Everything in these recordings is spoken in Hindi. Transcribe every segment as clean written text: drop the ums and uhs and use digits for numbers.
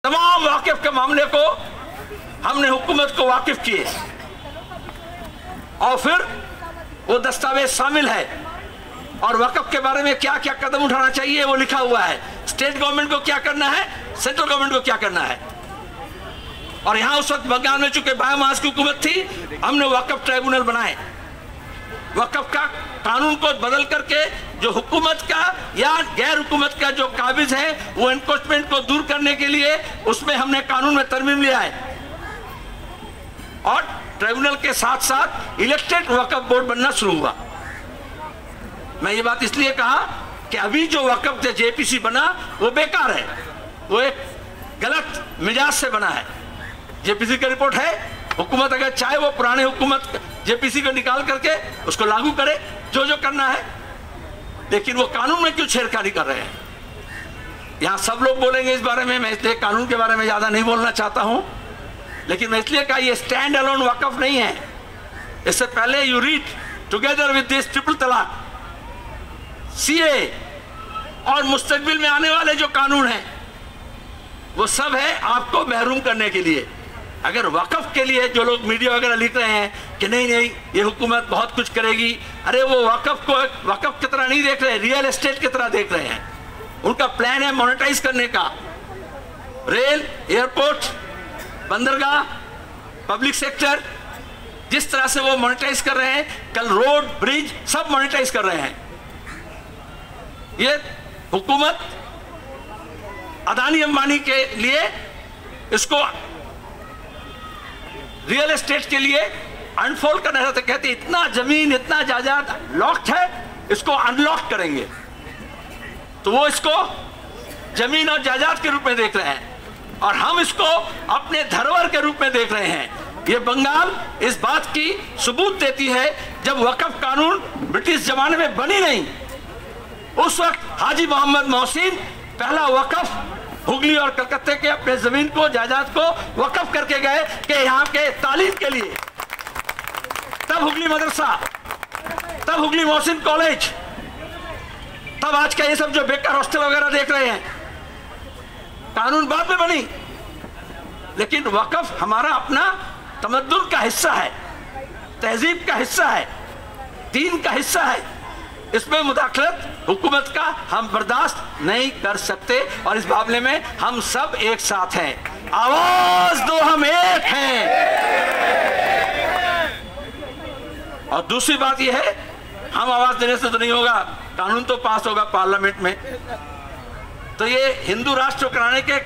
तमाम वाकिफ के मामले को हमने हुकूमत को वाकिफ किए और फिर वो दस्तावेज शामिल है और वक्फ के बारे में क्या क्या कदम उठाना चाहिए वो लिखा हुआ है। स्टेट गवर्नमेंट को क्या करना है, सेंट्रल गवर्नमेंट को क्या करना है। और यहां उस वक्त बंगाल में चूंकि बायामास की हुकूमत थी, हमने वक्फ ट्राइब्यूनल बनाए। वक्फ का कानून को बदल करके जो हुकूमत का या गैर हुकूमत का जो काबिज है वो एनक्रोचमेंट को दूर करने के लिए उसमें हमने कानून में तरमीम लिया है। और ट्राइब्यूनल के साथ साथ इलेक्टेड वक्फ बोर्ड बनना शुरू हुआ। मैं ये बात इसलिए कहा कि अभी जो वक्फ जेपीसी बना वो बेकार है, वो एक गलत मिजाज से बना है। जेपीसी की रिपोर्ट है, हुकूमत अगर चाहे वो पुराने हुकूमत जेपीसी को निकाल करके उसको लागू करे जो जो करना है, लेकिन वो कानून में क्यों छेड़खानी कर रहे हैं। यहां सब लोग बोलेंगे इस बारे में, मैं इसलिए कानून के बारे में ज्यादा नहीं बोलना चाहता हूं, लेकिन मैं इसलिए कहा ये स्टैंड अलोन वक्फ नहीं है। इससे पहले you read together with this triple तलाक, सीए और मुस्तकबिल में आने वाले जो कानून हैं वो सब है आपको महरूम करने के लिए। अगर वक्फ के लिए जो लोग मीडिया वगैरह लिख रहे हैं कि नहीं नहीं ये हुकूमत बहुत कुछ करेगी, अरे वो वक्फ को वक्फ की तरह नहीं देख रहे, रियल एस्टेट की तरह देख रहे हैं। उनका प्लान है मोनेटाइज करने का, रेल, एयरपोर्ट, बंदरगाह, पब्लिक सेक्टर, जिस तरह से वो मोनेटाइज कर रहे हैं, कल रोड, ब्रिज सब मोनेटाइज कर रहे हैं। ये हुकूमत अदानी अंबानी के लिए इसको रियल एस्टेट के लिए अनफोल्ड करना चाहते, कहते इतना जमीन इतना जायदाद लॉक्ड है, इसको अनलॉक करेंगे। तो वो इसको जमीन और जायदाद के रूप में देख रहे हैं और हम इसको अपने धरोहर के रूप में देख रहे हैं। ये बंगाल इस बात की सबूत देती है, जब वक्फ कानून ब्रिटिश जमाने में बनी नहीं, उस वक्त हाजी मोहम्मद मोहसिन पहला वक्फ हुगली और कलकत्ते के अपने जमीन को जायदाद को वक्फ करके गए कि यहाँ के तालीम के लिए। तब हुगली मदरसा, तब हुगली मोहसिन कॉलेज, तब आज का ये सब जो बेकार हॉस्टल वगैरह देख रहे हैं, कानून बाद में बनी, लेकिन वक्फ हमारा अपना तमद्दुन का हिस्सा है, तहजीब का हिस्सा है, दीन का हिस्सा है। इसमें मुदाखलत हुकूमत का हम बर्दाश्त नहीं कर सकते और इस मामले में हम सब एक साथ हैं। आवाज दो, हम एक हैं। और दूसरी बात यह है, हम आवाज देने से तो नहीं होगा, कानून तो पास होगा पार्लियामेंट में। तो ये हिंदू राष्ट्र कराने के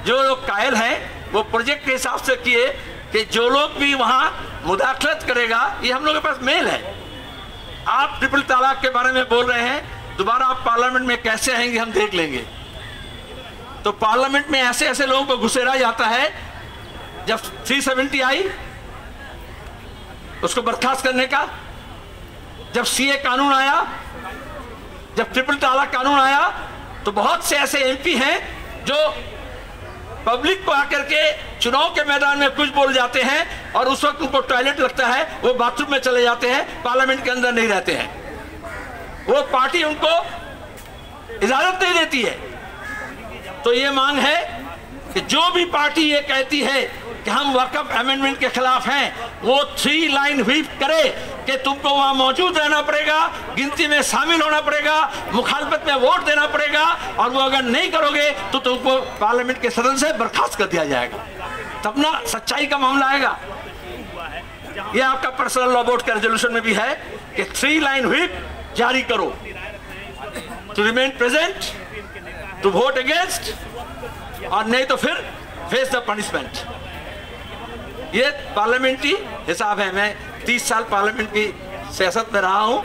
जो लोग कायल हैं वो प्रोजेक्ट के हिसाब से किए कि जो लोग भी वहां मुदाखलत करेगा, ये हम लोग के पास मेल है। आप ट्रिपल तलाक के बारे में बोल रहे हैं, दोबारा आप पार्लियामेंट में कैसे आएंगे हम देख लेंगे। तो पार्लियामेंट में ऐसे ऐसे लोगों को घुसेड़ा जाता है। जब 370 आई उसको बर्खास्त करने का, जब सीए कानून आया, जब ट्रिपल तलाक कानून आया, तो बहुत से ऐसे एमपी हैं जो पब्लिक को आकर के चुनाव के मैदान में कुछ बोल जाते हैं और उस वक्त उनको टॉयलेट लगता है, वो बाथरूम में चले जाते हैं, पार्लियामेंट के अंदर नहीं रहते हैं। वो पार्टी उनको इजाजत नहीं देती है। तो ये मांग है कि जो भी पार्टी ये कहती है कि हम वक्फ अमेंडमेंट के खिलाफ हैं, वो 3 लाइन व्हीप करे कि तुमको वहां मौजूद रहना पड़ेगा, गिनती में शामिल होना पड़ेगा, मुखालफत में वोट देना पड़ेगा, और वो अगर नहीं करोगे तो तुमको पार्लियामेंट के सदन से बर्खास्त कर दिया जाएगा। तब ना सच्चाई का मामला आएगा। ये आपका पर्सनल लॉ बोर्ड के रेजोल्यूशन में भी है कि 3 लाइन व्हीप जारी करो, to remain present, to vote against, और नहीं तो फिर फेस द पनिशमेंट। ये पार्लियामेंट्री हिसाब है। मैं 30 साल पार्लियामेंट की सियासत में रहा हूं,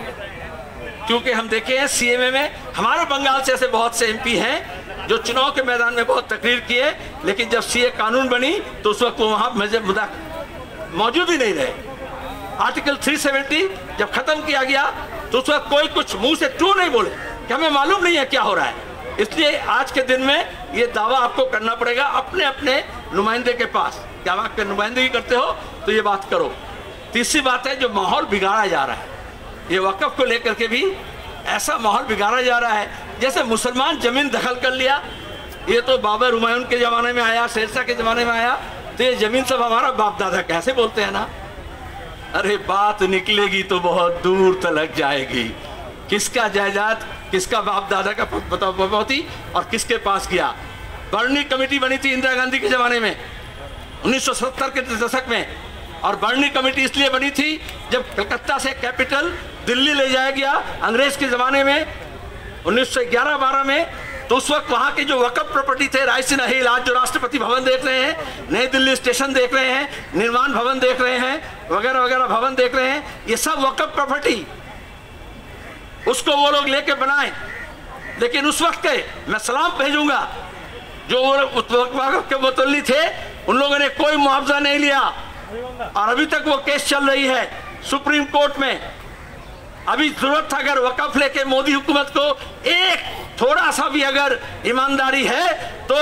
क्योंकि हम देखे हैं सीएमए में हमारे बंगाल से ऐसे बहुत से एमपी हैं जो चुनाव के मैदान में बहुत तकरीर किए, लेकिन जब सीए कानून बनी तो उस वक्त वो वहां मौजूद ही नहीं रहे। आर्टिकल 370 जब खत्म किया गया तो उस वक्त कोई कुछ मुंह से टू नहीं बोले कि हमें मालूम नहीं है क्या हो रहा है। इसलिए आज के दिन में ये दावा आपको करना पड़ेगा अपने अपने नुमाइंदे के पास। क्या आप के नुमाइंदगी करते हो तो ये बात करो। तीसरी बात है, जो माहौल बिगाड़ा जा रहा है, ये वक्फ को लेकर के भी ऐसा माहौल बिगाड़ा जा रहा है जैसे मुसलमान जमीन दखल कर लिया, ये तो बाबर हुमायूं के ज़माने में आया, शेरशाह के ज़माने में आया, तो ये ज़मीन सब हमारा बाप दादा, कैसे बोलते हैं ना। अरे बात निकलेगी तो बहुत दूर तलक जाएगी। किसका जायदाद, किसका बाप दादा का बपौती और किसके पास गया। बर्नी कमेटी बनी थी इंदिरा गांधी के ज़माने में 1970 के दशक में, और बर्नी कमेटी इसलिए बनी थी जब कलकत्ता से कैपिटल दिल्ली ले जाया गया अंग्रेज के ज़माने में 1911-12 में। तो उस वक्त वहाँ के जो वक़फ़ प्रॉपर्टी थे, रायसीना हिल, आज जो राष्ट्रपति भवन देख रहे हैं, नई दिल्ली स्टेशन देख रहे हैं, निर्माण भवन देख रहे हैं, वगैरह वगैरह भवन देख रहे हैं, ये सब वक़फ़ प्रॉपर्टी उसको वो लोग लेके बनाए। लेकिन उस वक्त के मैं सलाम भेजूंगा जो वक़फ़ के मुतल्ली थे, उन लोगों ने कोई मुआवजा नहीं लिया और अभी तक वो केस चल रही है सुप्रीम कोर्ट में। अभी जरूरत था अगर वक़फ़ लेके मोदी हुकूमत को एक थोड़ा सा भी अगर ईमानदारी है तो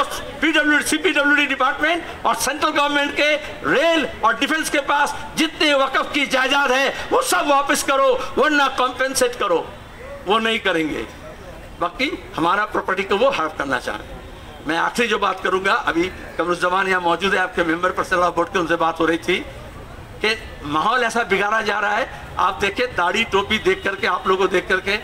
CPWD डिपार्टमेंट और सेंट्रल गवर्नमेंट के रेल और डिफेंस के पास जितने वक़फ़ की जायदाद है वो सब वापस करो, वरना कॉम्पेंसेट करो। वो नहीं करेंगे, बाकी हमारा प्रॉपर्टी को वो हड़प करना चाह रहे हैं। मैं आखिरी जो बात करूंगा, अभी कमरुज़्ज़मान यहाँ मौजूद है, आपके मेंबर पर्सनल बोर्ड के, उनसे बात हो रही थी कि माहौल ऐसा बिगाड़ा जा रहा है। आप देखिए दाढ़ी टोपी देख करके, आप लोगों को देख करके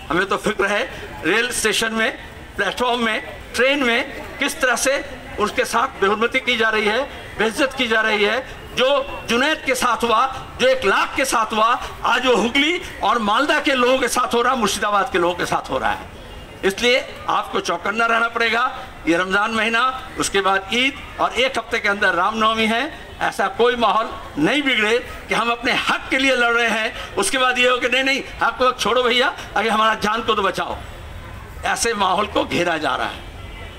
हमें तो फिक्र है, रेल स्टेशन में, प्लेटफॉर्म में, ट्रेन में किस तरह से उसके साथ बेहुरमती की जा रही है, बेइज्जत की जा रही है। जो जुनैद के साथ हुआ, जो 1 लाख के साथ हुआ, आज वो हुगली और मालदा के लोगों के साथ हो रहा है, मुर्शिदाबाद के लोगों के साथ हो रहा है। इसलिए आपको चौकन्ना रहना पड़ेगा। ये रमज़ान महीना, उसके बाद ईद और 1 हफ्ते के अंदर रामनवमी है। ऐसा कोई माहौल नहीं बिगड़े कि हम अपने हक के लिए लड़ रहे हैं, उसके बाद ये हो कि नहीं नहीं हक को छोड़ो भैया, अगर हमारा जान को तो बचाओ। ऐसे माहौल को घेरा जा रहा है।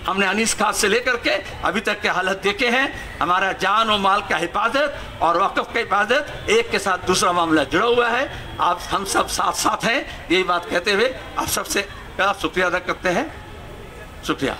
हमने अनीस खास से लेकर के अभी तक के हालत देखे हैं। हमारा जान और माल का हिफाजत और वक़फ़ का हिफाजत, एक के साथ दूसरा मामला जुड़ा हुआ है। आप हम सब साथ साथ हैं, यही बात कहते हुए आप सबसे का शुक्रिया अदा करते हैं। शुक्रिया।